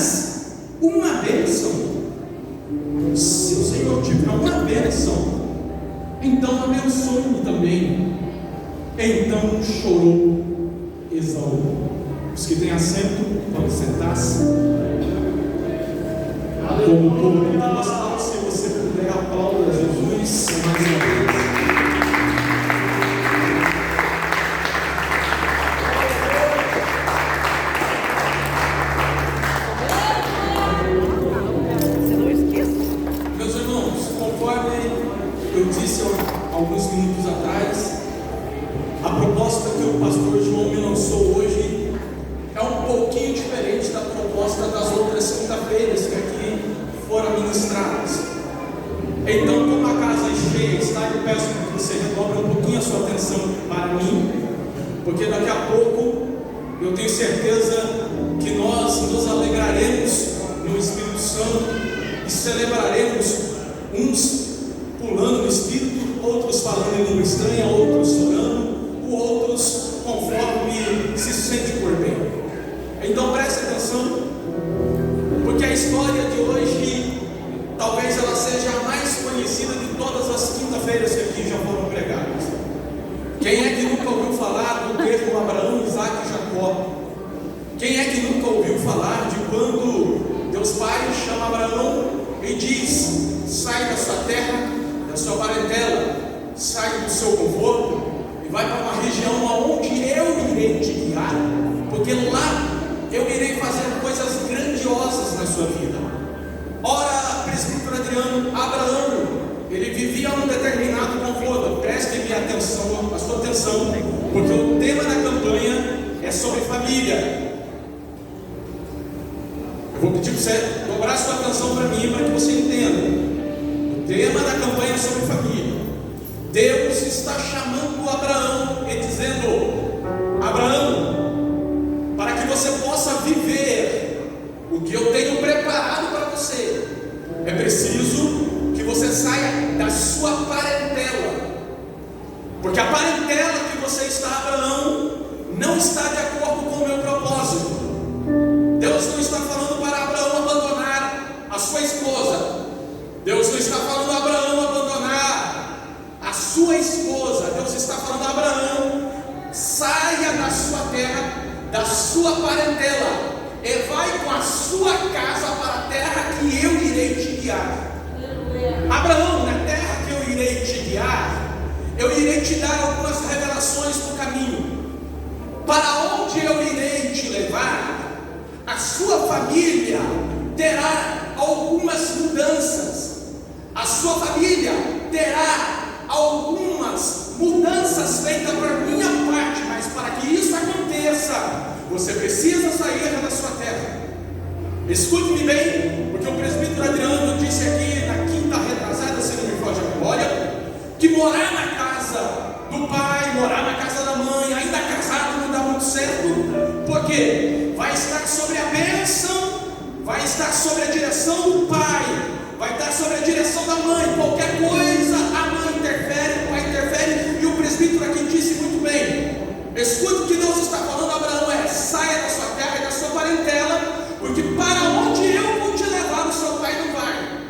apenas uma bênção. Se o Senhor tiver uma bênção, então abençoe-me também. Então chorou Esaú. Os que têm assento, podem sentar-se. Como todo mundo gostar, se você puder, aplauda Jesus mais uma vez. Meus irmãos, conforme eu disse alguns minutos atrás, a proposta que o pastor João me lançou hoje é um pouquinho diferente da proposta das outras quinta-feiras que aqui foram ministradas. Então, como a casa é cheia está, eu peço que você redobre um pouquinho a sua atenção para mim, porque daqui a pouco eu tenho certeza que nós nos alegraremos no Espírito Santo e celebraremos, uns pulando no Espírito, outros falando em língua estranha, outros orando, outros conforme se sente por bem. Então preste atenção, porque a história de hoje talvez ela seja a mais conhecida de todas as quinta-feiras que aqui já foram pregadas. Quem é que nunca ouviu falar do termo Abraão, Isaac e Jacó? Quem é que nunca ouviu falar de quando Deus Pai chama Abraão e diz: sai da sua terra, da sua parentela, sai do seu conforto e vai para uma região aonde eu irei te guiar, porque lá eu irei fazer coisas grandiosas na sua vida. Ora, presbítero Adriano, Abraão, ele vivia um determinado conforto. Prestem-me atenção, a sua atenção, porque o tema da campanha é sobre família. Eu vou pedir para você dobrar a sua atenção para mim, para que você entenda. O tema da campanha é sobre família. Deus está chamando Abraão e dizendo: Abraão, para que você possa viver o que eu tenho preparado para você, é preciso que você saia da sua parentela, porque a parentela que você está, Abraão, não está de acordo com o meu propósito. Deus não está falando para Abraão abandonar a sua esposa. Deus não está falando a Abraão abandonar a sua esposa. Deus está falando a Abraão: saia da sua terra, da sua parentela, e vai com a sua casa para a terra que eu irei te guiar. Abraão, na terra que eu irei te guiar, eu irei te dar algumas revelações no caminho. Para onde eu irei te levar, a sua família terá algumas mudanças. A sua família terá algumas mudanças feitas por minha parte, mas para que isso aconteça, você precisa sair da sua terra. Escute-me bem, porque o presbítero Adriano disse aqui na quinta retrasada, se não me foge a memória, que morar na casa do pai, morar na casa da mãe, ainda casado, não dá muito certo, porque vai estar sobre a bênção, vai estar sobre a direção do pai, vai estar sobre a direção da mãe. Qualquer coisa, a mãe interfere, o pai interfere, e o presbítero aqui disse muito bem. Escute o que Deus está falando a Abraão: é: saia da sua terra e da sua parentela, porque para onde eu vou te levar, o seu pai não vai.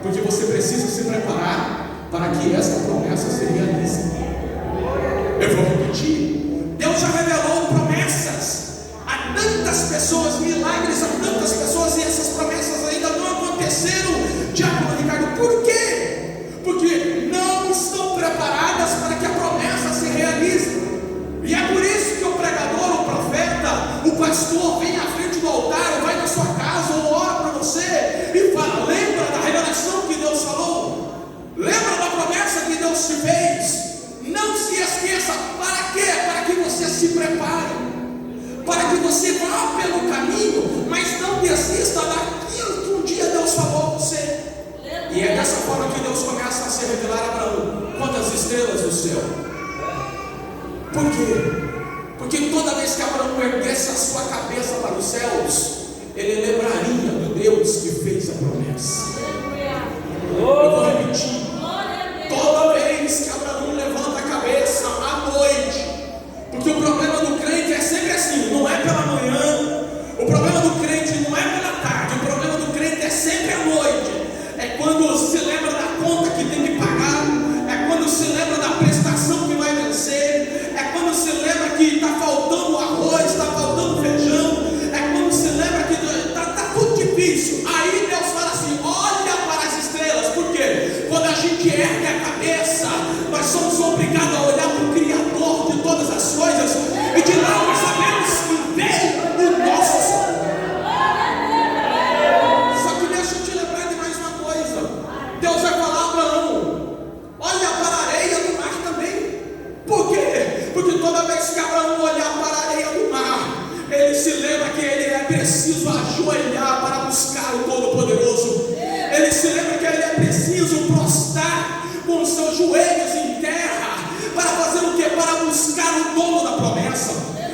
Porque você precisa se preparar para que esta promessa se realize. Eu vou repetir. Deus já revelou promessas a tantas pessoas, milagres a tantas pessoas, e essas promessas ainda não aconteceram. Diácono Ricardo, por quê? Porque não estão preparadas para que a promessa se realize. E é por isso que o pregador, o profeta, o pastor vem à frente do altar, ou vai na sua casa, ou ora para você e fala: lembra da revelação que Deus falou? Lembra da promessa que Deus te fez? Não se esqueça. Para quê? Para que você se prepare, para que você vá pelo caminho, mas não desista daquilo que um dia Deus falou a você. E é dessa forma que Deus começa a se revelar a Abraão: quantas estrelas do céu. Por quê? Porque toda vez que Abraão erguesse a sua cabeça para os céus, ele lembraria do Deus que fez a promessa. Eu vou repetir. Toda vez que Abraão levanta a cabeça à noite, porque o problema do crente é sempre assim, não é pela manhã, o problema do crente não é pela tarde, o problema do crente é sempre à noite. É quando se lembra da conta que tem que pagar, é quando se lembra da prestação que vai vencer, é quando se lembra que está faltando arroz, está faltando feijão, é quando se lembra que está tudo difícil. Aí Deus fala assim: olha para as estrelas. Por quê? Quando a gente ergue a cabeça, nós somos obrigados a olhar para o Criador de todas as coisas, e de lá nós sabemos que veio o nosso Senhor. Só que deixa eu te lembrar de mais uma coisa. Deus vai falar a Abraão: olha para a areia do mar também. Por quê? Porque toda vez que Abraão olhar para a areia do mar, ele se lembra que ele é preciso ajoelhar para buscar o Todo-Poderoso. Ele se lembra que ele é preciso prostrar com os seus joelhos em terra para fazer o quê? Para buscar o dono da promessa.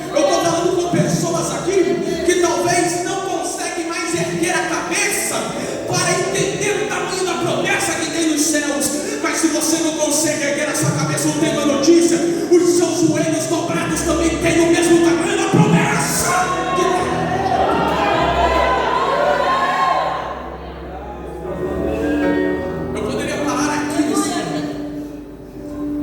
Eu estou falando com pessoas aqui que talvez não conseguem mais erguer a cabeça para entender o tamanho da promessa que tem nos céus. Mas se você não consegue erguer a sua cabeça, eu tenho uma notícia: os seus joelhos dobrados também têm o mesmo tamanho da promessa.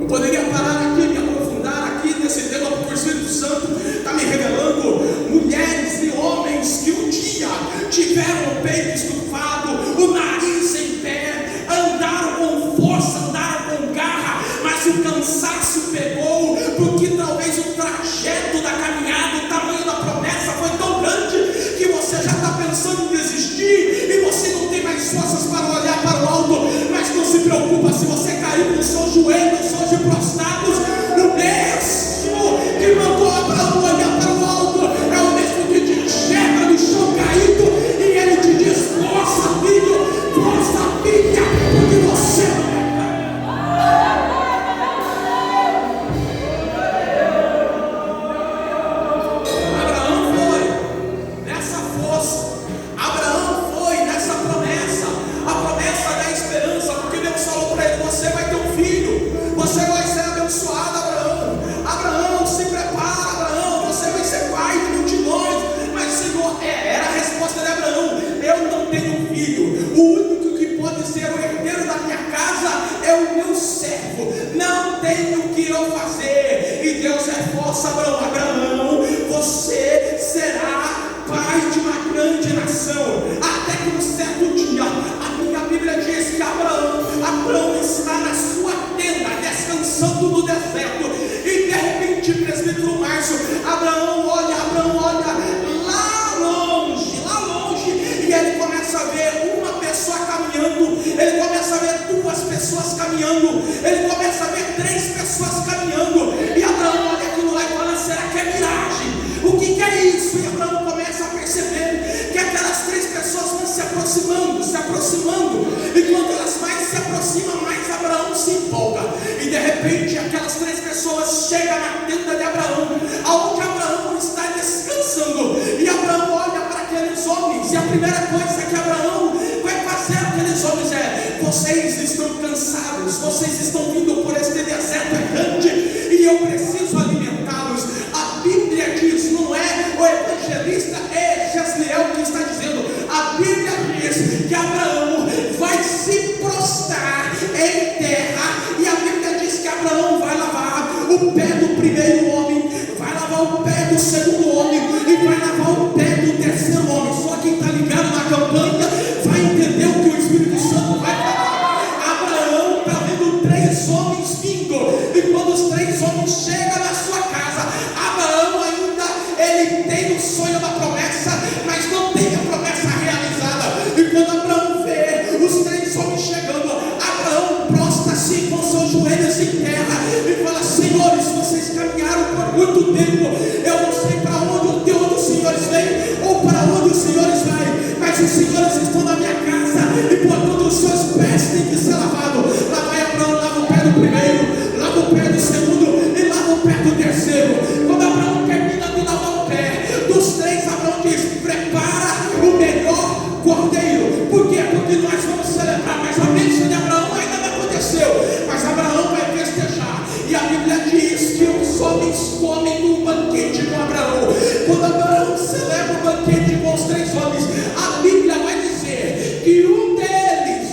Eu poderia parar aqui, me aprofundar aqui nesse tema, porque o Espírito Santo está me revelando mulheres e homens que um dia tiveram o peito estufado, o nariz em pé, andaram com força, andaram com garra, mas o cansaço pegou, porque talvez o trajeto da caminhada, o tamanho da promessa foi tão grande que você já está pensando em desistir, e você não tem mais forças para olhar para o alto. Mas não se preocupa, se você cair com os seus joelhos hoje prostrados, o mesmo que mandou Abraão olhar para o alto é o mesmo que te enxerga no chão caído, e ele te diz: força, filho, força, filha, porque você não é. Abraão foi nessa força, Abraão foi nessa promessa, a promessa da esperança, porque Deus falou para ele: você vai ter um filho, você vai ser abençoado, Abraão. Abraão, se prepara, Abraão, você vai ser pai de multidões. Mas Senhor, era a resposta de Abraão: eu não tenho filho, o único que pode ser o herdeiro da minha casa é o meu servo, não tenho o que eu fazer. E Deus reforça Abraão: Abraão, você será pai de uma grande nação. Até que um certo dia, a minha Bíblia diz que Abraão está na sua tenda, descansando no deserto, e de repente, presbítero Márcio, Abraão olha lá longe, e ele começa a ver uma pessoa caminhando, ele começa a ver duas pessoas caminhando, ele começa a ver três pessoas caminhando, e Abraão olha aquilo lá e fala: será que é miragem? O que é isso? E Abraão começa a perceber que aquelas três pessoas vão se aproximando, e quando elas mais se aproximam, mais Abraão se empolga, e de repente aquelas três pessoas chegam na tenda de Abraão, aonde Abraão está descansando, e Abraão olha para aqueles homens, e a primeira coisa que Abraão vai fazer aqueles homens é: vocês estão cansados, vocês estão vindo por este deserto errante, e eu preciso alimentá-los. A Bíblia diz, não é o evangelista, é Jesliel que está dizendo, a Bíblia diz que Abraão vai se mas a bênção de Abraão ainda não aconteceu, mas Abraão vai festejar, e a Bíblia diz que os homens comem no banquete com Abraão. Quando Abraão celebra o banquete com os 3 homens, a Bíblia vai dizer que um deles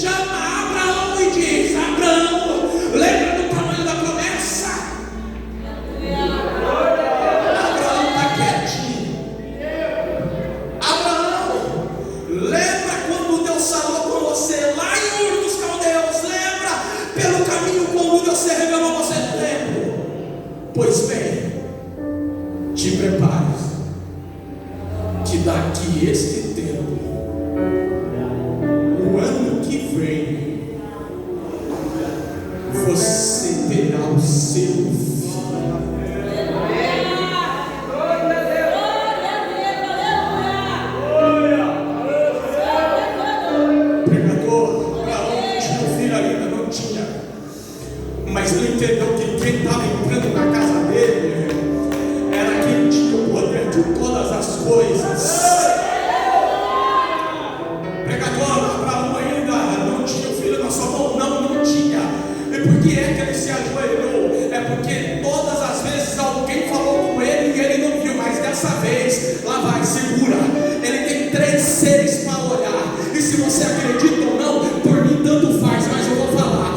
chama Abraão e diz: Abraão, lembra do tamanho da promessa? Abraão está quietinho. Abraão, lembra quando Deus falou com você lá em Ur dos Caldeus? Lembra pelo caminho como Deus se revelou a você? Lembra? Pois bem, te prepare, que daqui este tempo, o ano que vem, você terá o seu filho. Pregador, Abraão não tinha filho ainda, não tinha, mas ele entendeu que quem estava entrando na casa dele era quem tinha o poder de todas as coisas. Pregador, Abraão ainda não tinha o filho na sua mão? Não tinha. E por que é que ele se ajoelhou? É porque todas as vezes alguém falou com ele e ele não viu, mas dessa vez, lá vai, segura. Ele tem 3 seres para olhar, e se você acredita ou não, por mim tanto faz, mas eu vou falar.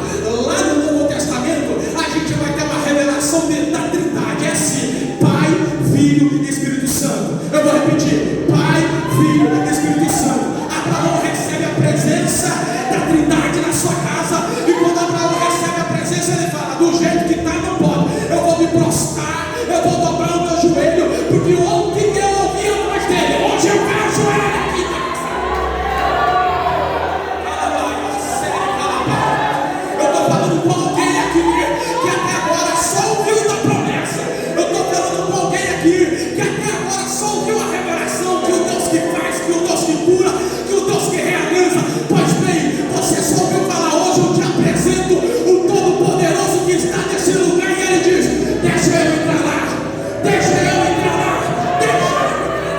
Lá no Novo Testamento, a gente vai ter uma revelação da Trindade. É assim: Pai, Filho e Espírito Santo. Eu vou repetir: Pai, Filho e Espírito Santo. Abraão recebe a presença da Trindade na sua casa, e quando Abraão recebe a presença, ele fala: do jeito que está, não pode. Eu vou me prostrar, eu vou dobrar o meu joelho, porque ontem eu ouvi a voz dele, hoje eu quero ajoelhar aqui. Eu estou falando com alguém aqui que até agora só ouviu da promessa. Eu estou falando com alguém aqui que até agora só ouviu a revelação que o Deus que faz, que o Deus que cura, que o Deus que realiza. Pois bem, você só ouviu falar. Hoje eu te apresento o Todo-Poderoso que está nesse lugar, e ele diz: deixa eu entrar lá, deixa eu entrar lá, deixa eu entrar lá.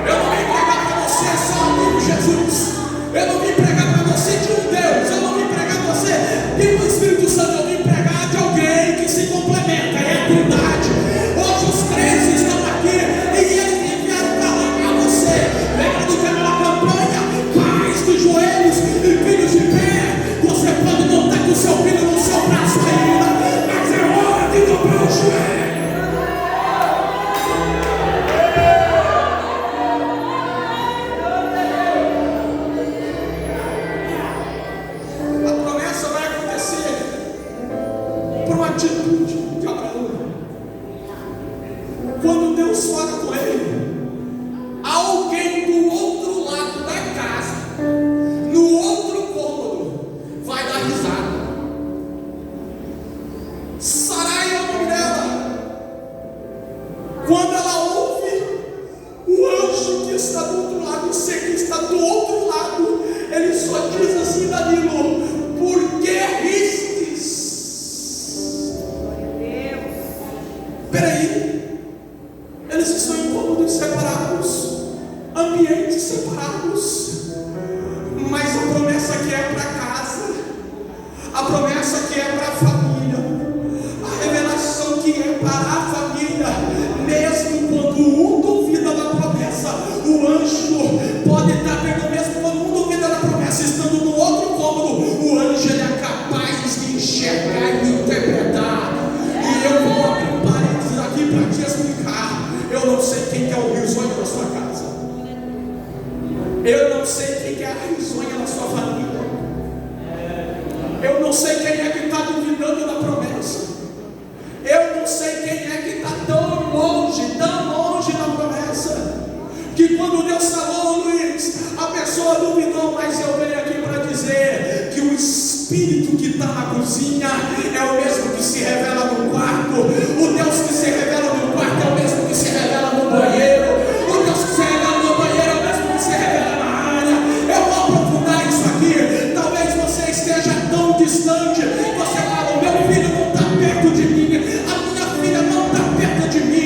Eu não vim pregar para você só de Jesus, eu não vim pregar para você de um Deus, eu não vim pregar para você de um Espírito Santo, eu vim pregar de alguém que se complementa, é a Trindade. Hoje os 3 estão aqui e eles enviaram falar a você. Lembra do tema da campanha? Pais dos joelhos e filhos de pé. Você pode não estar com o seu filho no seu braço ainda, mas é hora de dobrar o joelho. A promessa vai acontecer por uma atitude de Abraão. Quando Deus fala com ele, alguém do outro lado da casa, no outro cômodo, vai dar risada. Sarai é o nome dela. Quando ela ouve o anjo que está do outro lado, você que está do outro lado, ele só diz assim: Danilo, por que ristes? Peraí, eles estão em cômodos separados, ambientes separados, mas a promessa que é para casa, a promessa que é para a família, a revelação que é para a família, mesmo quando um duvida da promessa, o anjo pode estar pelo mesmo quando um duvida da promessa, estando no outro cômodo, o anjo ele é capaz de enxergar e interpretar. E eu vou abrir um parênteses aqui para te explicar. Eu não sei quem é o risonho da sua casa, eu não sei quem é a risonha da sua família, eu não sei quem é que está duvidando da promessa, eu não sei quem é que está tão longe da promessa, que quando Deus falou, Luiz, a pessoa duvidou, mas eu venho aqui para dizer que o Espírito que está na cozinha é o mesmo que se revela no quarto, o Deus que se revela no quarto é o mesmo que se revela no banheiro, o Deus que se revela no banheiro é o mesmo que se revela na área. Eu vou aprofundar isso aqui. Talvez você esteja tão distante, você fala: o meu filho não está perto de mim, a minha filha não está perto de mim,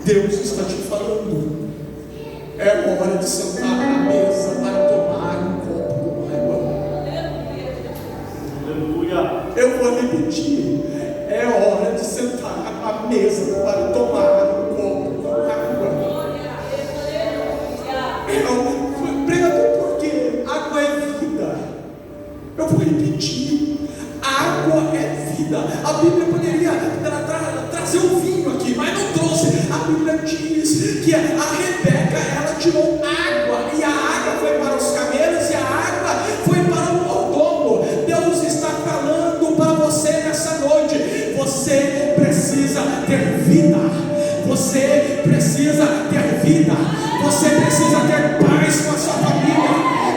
Deus está te falando. É hora de sentar na mesa para tomar um copo com água. Aleluia. Eu vou repetir. É hora de sentar na mesa para tomar um copo com água. Pregador, por quê? Água é vida. Eu vou repetir. Água é vida. A Bíblia poderia trazer um vinho aqui, mas não trouxe. A Bíblia diz que a Rebeca, ela tirou água, e a água foi para os camelos, e a água foi para o mordomo. Deus está falando para você nessa noite. Você precisa ter vida. Você precisa ter vida. Você precisa ter paz com a sua família.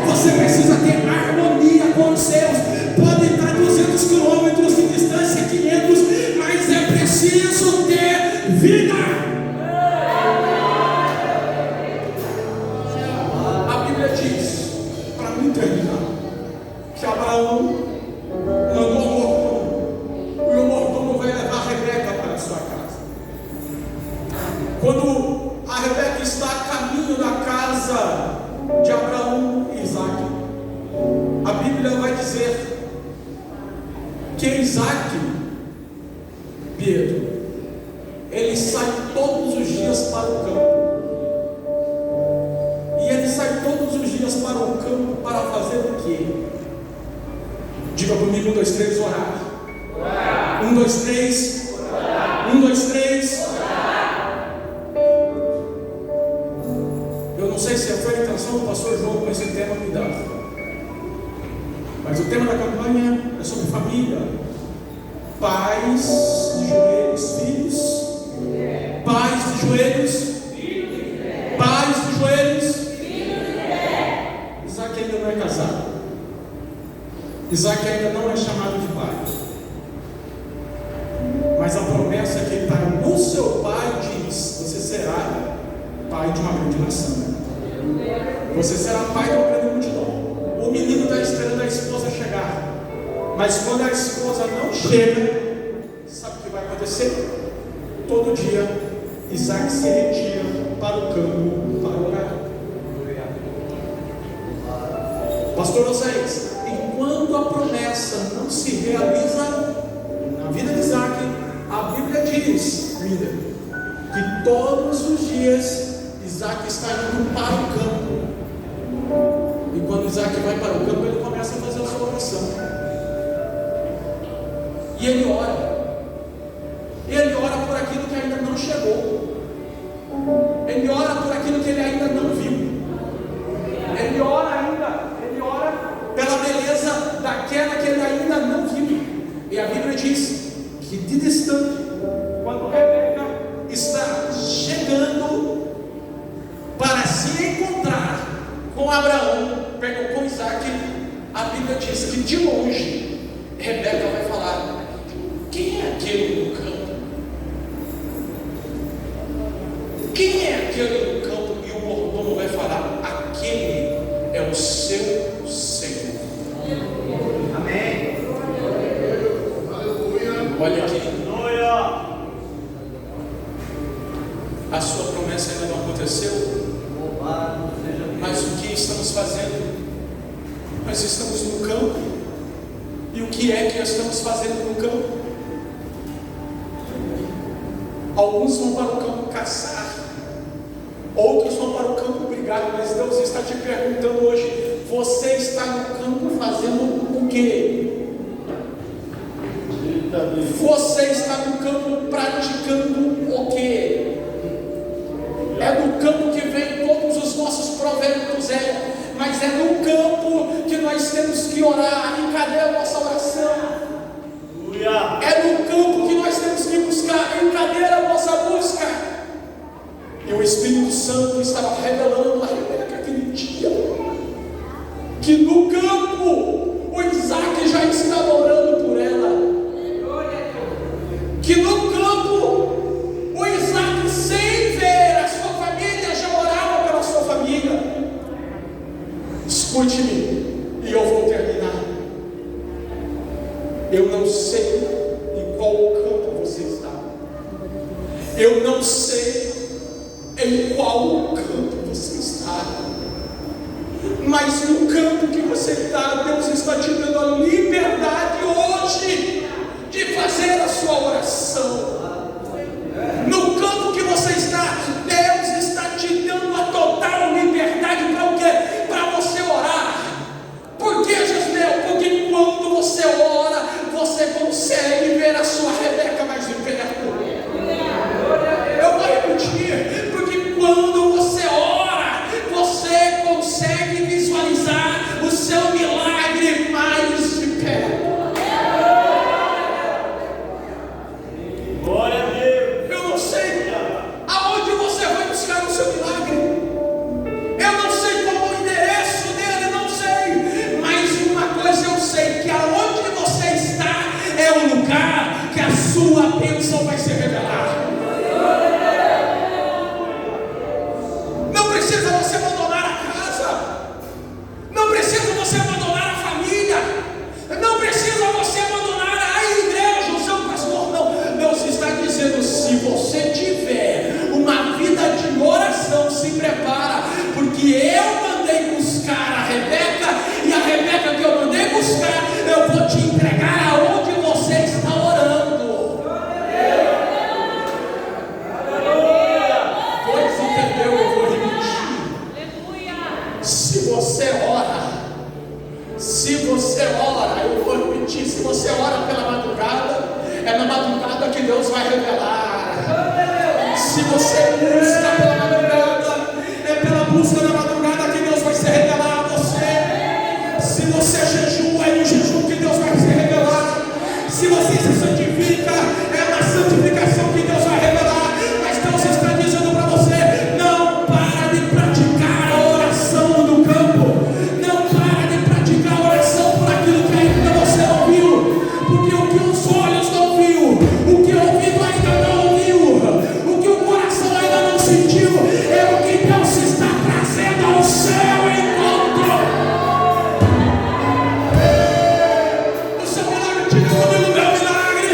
Você precisa ter harmonia com os seus. Pode estar 200 quilômetros de distância, 500, mas é preciso ter vida. A Bíblia diz, para mim terminar, que Abraão mandou um mordomo, e o mordomo vai levar a Rebeca para a sua casa. Quando a Rebeca está a caminho da casa de Abraão e Isaac, a Bíblia vai dizer que Isaac, Pedro, ele sai todos os dias para o campo. E ele sai todos os dias para o campo para fazer o quê? Diga comigo, 1, 2, 3, orar. 1, 2, 3. 1, 2, 3. Eu não sei se foi a intenção do pastor João com esse tema, cuidado. Mas o tema da campanha é sobre família. Pais de joelhos, filhos. Pais de joelhos. Pais de joelhos. Isaac ainda não é casado. Isaac ainda não é chamado de pai. Mas a promessa que ele está no seu pai diz: você será pai de uma grande nação. Você será pai de uma grande multidão. O menino está esperando a esposa chegar. Mas quando a esposa não chega, sabe o que vai acontecer? Todo dia Isaac se retira para o campo para orar. Pastor Oséias, enquanto a promessa não se realiza na vida de Isaac, a Bíblia diz, líder, que todos os dias Isaac está indo para o campo. E quando Isaac vai para o campo, ele começa a fazer a sua oração. E ele ora. Ele ora por aquilo que ainda não chegou. Ele ora por aquilo que ele ainda não viu. Ele ora pela beleza daquela que ele ainda não viu. E a Bíblia diz que de distante, quando Rebeca está chegando para se encontrar com Abraão, com Isaac, a Bíblia diz que de longe Rebeca vai falar: quem é aquele no campo? Quem é aquele no campo? E o mordomo vai falar: aquele é o seu Senhor. Amém. Olha aqui, a sua promessa ainda não aconteceu. Mas o que estamos fazendo? Nós estamos no campo. E o que é que nós estamos fazendo no campo? Alguns vão para o campo caçar, outros vão para o campo brigar. Mas Deus está te perguntando hoje: você está no campo fazendo o quê? Você está no campo praticando o quê? É no campo que vem todos os nossos provérbios, mas é no campo que nós temos que orar. E cadê a nossa oração? É no campo que nós temos que buscar. E cadê a nossa busca? E o Espírito Santo estava revelando a Rebeca aquele dia que no campo o Isaac já estava orando por ela. Que no campo o Isaac, sem ver a sua família, já orava pela sua família. Escute-me e eu vou terminar. Eu não sei em qual campo você está. Eu não sei em qual campo você está. Mas no campo que você está, Deus está te dando a liberdade hoje de fazer a sua oração. No campo que você está, Deus está te dando a total liberdade para o quê? Para você orar. Por que, Jezreel? Porque quando você ora, você consegue ver a sua Rebeca mais de perto. Eu vou repetir, porque quando você ora, você consegue visualizar o seu milagre mais de perto. Glória a Deus. Eu não sei aonde você vai buscar o seu milagre. Eu não sei qual é o endereço dele, não sei. Mas uma coisa eu sei, que aonde você está é o lugar que a sua bênção vai ser revelada. Não precisa você abandonar a casa. Não precisa você abandonar a família. Não precisa você abandonar a igreja, o seu pastor. Não. Deus está dizendo, se você tiver uma vida de oração, se prepara, porque eu mandei buscar a Rebeca, e a Rebeca que eu mandei buscar, eu vou te entregar aonde você está orando. Pois entendeu? Eu vou repetir. Se você ora, eu vou repetir, se você ora pela madrugada, é na madrugada que Deus vai revelar. Se você busca pela madrugada, é pela busca da madrugada que Deus vai se revelar a você. Se você jejua, é no jejum que Deus vai se revelar. Se você se santifica, é na santificação que Deus vai revelar. Mas Deus está dizendo para você, não para de praticar a oração no campo. Não para de praticar a oração por aquilo que ainda você não viu. Porque o que os olhos não viu, o que o ouvido ainda não ouviu, o que o coração ainda não sentiu, é o que Deus está trazendo ao seu encontro. O seu milagre, diga comigo, meu milagre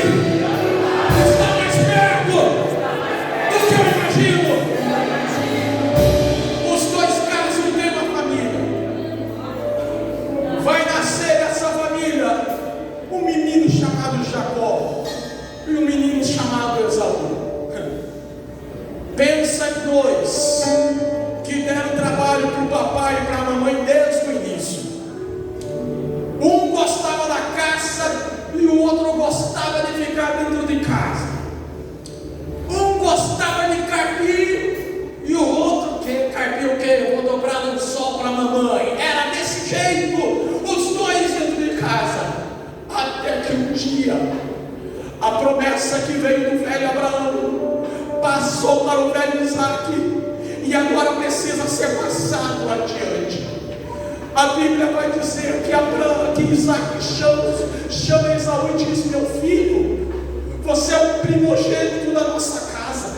está mais perto do que eu imagino. Os dois casos têm uma família. Vai nascer dessa família um menino chamado Jacó e um menino chamado Esaú. Pensa em dois que deram trabalho para o papai e para a mamãe desde o início. Um gostava da caça e o outro gostava de ficar dentro de casa. Um gostava de carpir e o outro que carpir o quê? Eu vou dobrar no sol para a mamãe. Era desse jeito, os dois dentro de casa. Até que um dia a promessa que veio do velho Abraão passou para o velho Isaac e agora precisa ser passado adiante. A Bíblia vai dizer que Isaac chama Esaú e diz: meu filho, você é o primogênito da nossa casa.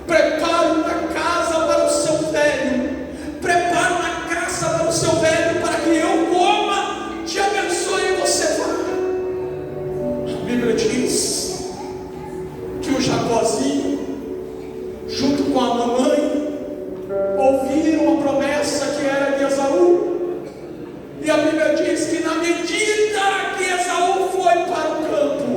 Prepare uma casa para o seu velho. Prepare uma casa para o seu velho, para que eu coma, te abençoe e você vá. A Bíblia diz que o Jacózinho, junto com a mamãe, ouviram a promessa que era de Esaú. E a Bíblia diz que na medida que Esaú foi para o campo,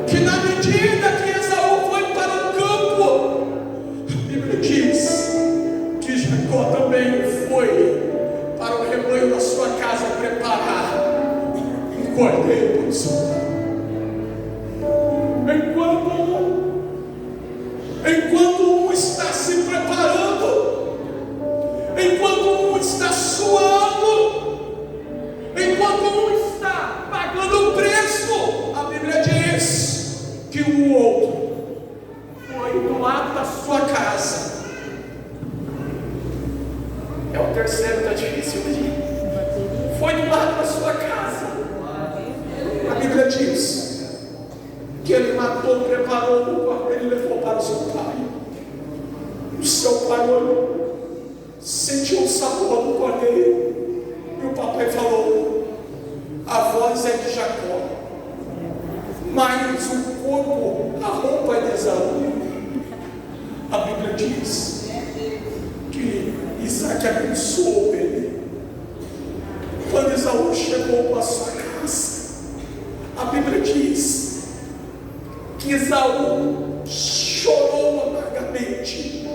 que na medida que Esaú foi para o campo, a Bíblia diz que Jacó também foi para o rebanho da sua casa preparar um cordeiro para o seu pai. Enquanto um está se preparando, enquanto um está suando, enquanto um está pagando o preço, a Bíblia diz que o outro foi do lado da sua casa. É o terceiro, está difícil de foi do lado da sua casa. A Bíblia diz que ele matou, preparou o cordeiro e levou para o seu pai. O seu pai olhou, sentiu o sabor do cordeiro, e o papai falou: a voz é de Jacó, mas o corpo, a roupa é de Esaú. A Bíblia diz que Isaac abençoou ele. Quando Esaú chegou à sua casa, a Bíblia diz que Esaú chorou amargamente.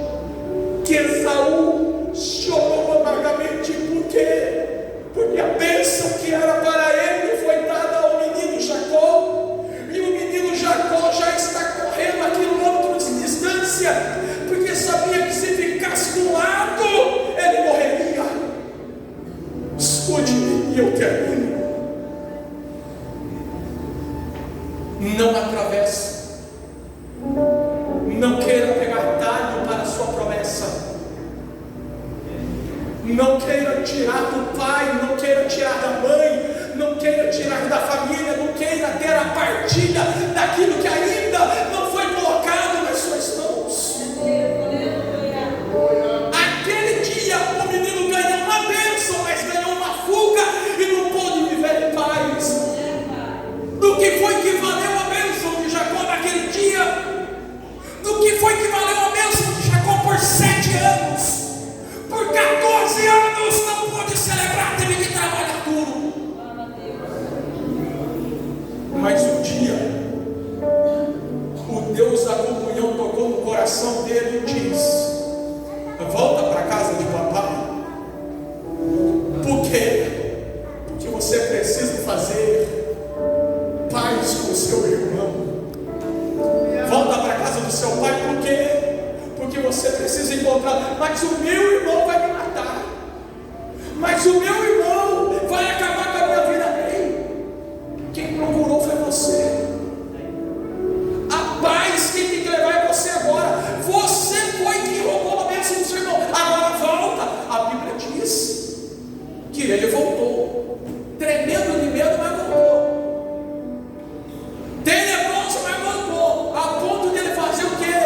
Que Esaú chorou amargamente. Por quê? Porque a bênção que era para ele foi dada ao menino Jacó. E o menino Jacó já está correndo a quilômetros de distância, porque sabia que se ficasse do lado, ele morreria. Escute-me e eu termino. Não atravesse. Não queira pegar talho para a sua promessa. Não queira tirar do pai, não queira tirar da mãe, não queira tirar da família, não queira ter a partilha daquilo que ainda não foi colocado nas suas mãos. Aquele dia o menino ganhou uma bênção, mas ganhou uma fuga e não pôde viver em paz. Do que foi que valeu a bênção de Jacó naquele dia? Do que foi que valeu a bênção de Jacó por 7 anos? Por 14 anos não pôde celebrar, teve que trabalhar duro. Mas um dia, o Deus da comunhão tocou no coração dele e diz: volta para a casa de papai. Por quê? Porque você precisa fazer paz com o seu irmão. Volta para a casa do seu pai. Por quê? Porque você precisa encontrar. Mas o meu irmão vai me matar. Mas o meu irmão vai acabar com a minha vida. Ei, quem procurou foi você. A paz que tem que levar é você agora. Você foi quem roubou a bênção do seu irmão. Agora volta. A Bíblia diz que ele voltou, tremendo de medo, mas voltou. Tenebroso, mas voltou. A ponto de ele fazer o quê?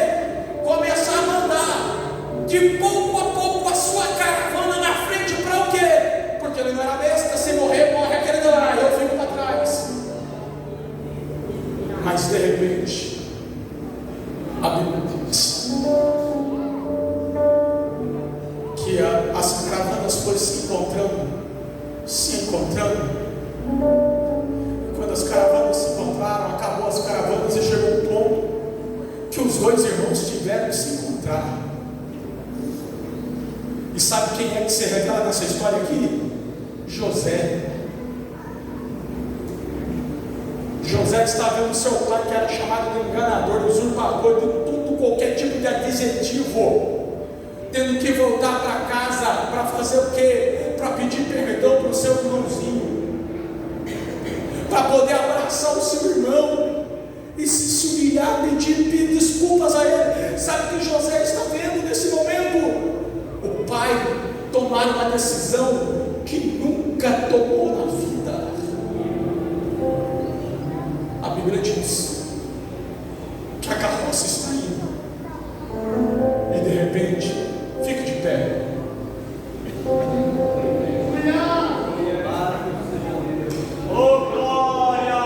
Começar a mandar de pouco a pouco a sua caravana na frente. Para o quê? Porque ele não era besta. Se morrer, morre aquele lá, eu fico para trás. Mas de repente, a Bíblia diz que as caravanas foram se encontrando. Quando as caravanas se encontraram, acabou as caravanas e chegou um ponto que os dois irmãos tiveram que se encontrar. E sabe quem é que se revela nessa história aqui? José. José estava vendo seu pai, que era chamado de enganador, de usurpador, de tudo, qualquer tipo de adjetivo, tendo que voltar para casa para fazer o quê? Para pedir perdão para o seu irmãozinho, para poder abraçar o seu irmão e se humilhar, pedir desculpas a ele. Sabe o que José está vendo nesse momento? O pai tomar uma decisão que nunca tomou na vida. A Bíblia diz que a carroça está indo e de repente, fique de pé.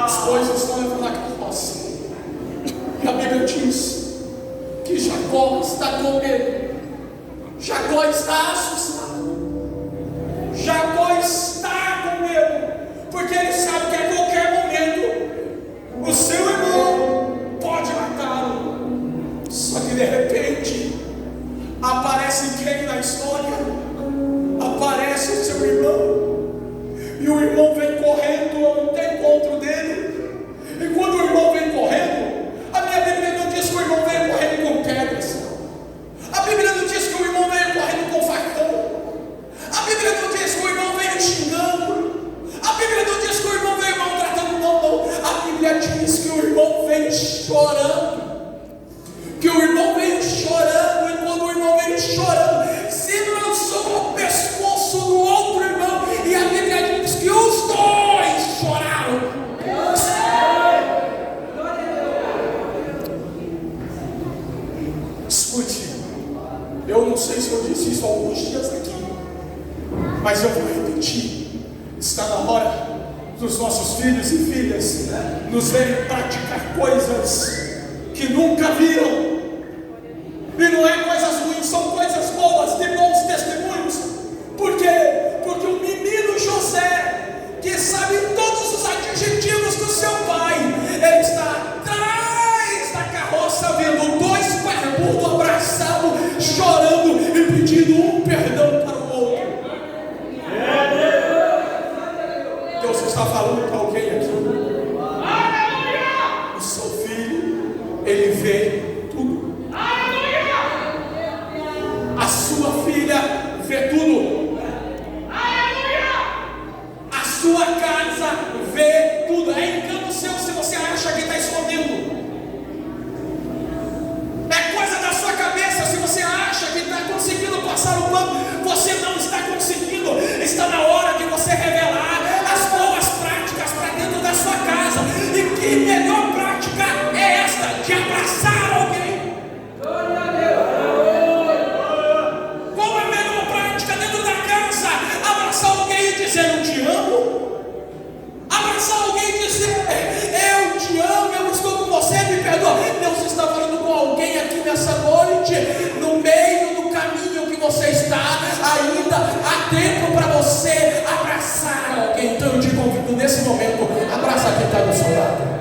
Os bois estão levando a carroça e a Bíblia diz que Jacó está com medo. Jacó está assustado. Jacó está com medo, porque ele sabe que a qualquer momento o seu irmão pode matá-lo. Só que de repente aparece quem na história? Aparece o seu irmão. E o irmão vem correndo ao encontro dele. E quando o irmão vem correndo, a minha Bíblia não diz que o irmão veio correndo com pedras. A Bíblia não diz que o irmão veio correndo com facão. A Bíblia não diz que o irmão veio xingando. A Bíblia não diz que o irmão veio maltratando. Não. A Bíblia diz que o irmão veio chorando. Que o irmão veio chorando. E quando o irmão veio chorando, se lançou no pescoço do outro irmão. E a Bíblia diz que os dois choraram. Escute, eu não sei se eu disse isso há alguns dias aqui, mas eu vou repetir. Está na hora dos nossos filhos e filhas nos verem praticar coisas que nunca viram. E não é coisas ruins, são coisas boas, de bons testemunhos. Por quê? Porque o menino José, que sabe todos os adjetivos do seu pai, ele está atrás da carroça, vendo dois barbudos abraçados, chorando e pedindo um perdão para o outro. Deus está falando para alguém aqui. O seu filho, ele vê tudo. A sua filha vê tudo. A sua casa vê tudo. É engano seu se você acha que está escondendo. É coisa da sua cabeça se você acha que está conseguindo passar o pano. Você não está conseguindo. Está na hora de você revelar as boas práticas para dentro da sua casa. E que melhor prática é esta? De abraçar alguém. Qual é a melhor prática dentro da casa? Abraçar alguém e dizer eu te amo. Abraçar alguém e dizer eu te amo, eu estou com você, me perdoa. Deus está falando com alguém aqui nessa noite. No meio do caminho que você está, ainda há tempo para você abraçar alguém. Então eu te convido nesse momento, abraça quem está do seu lado.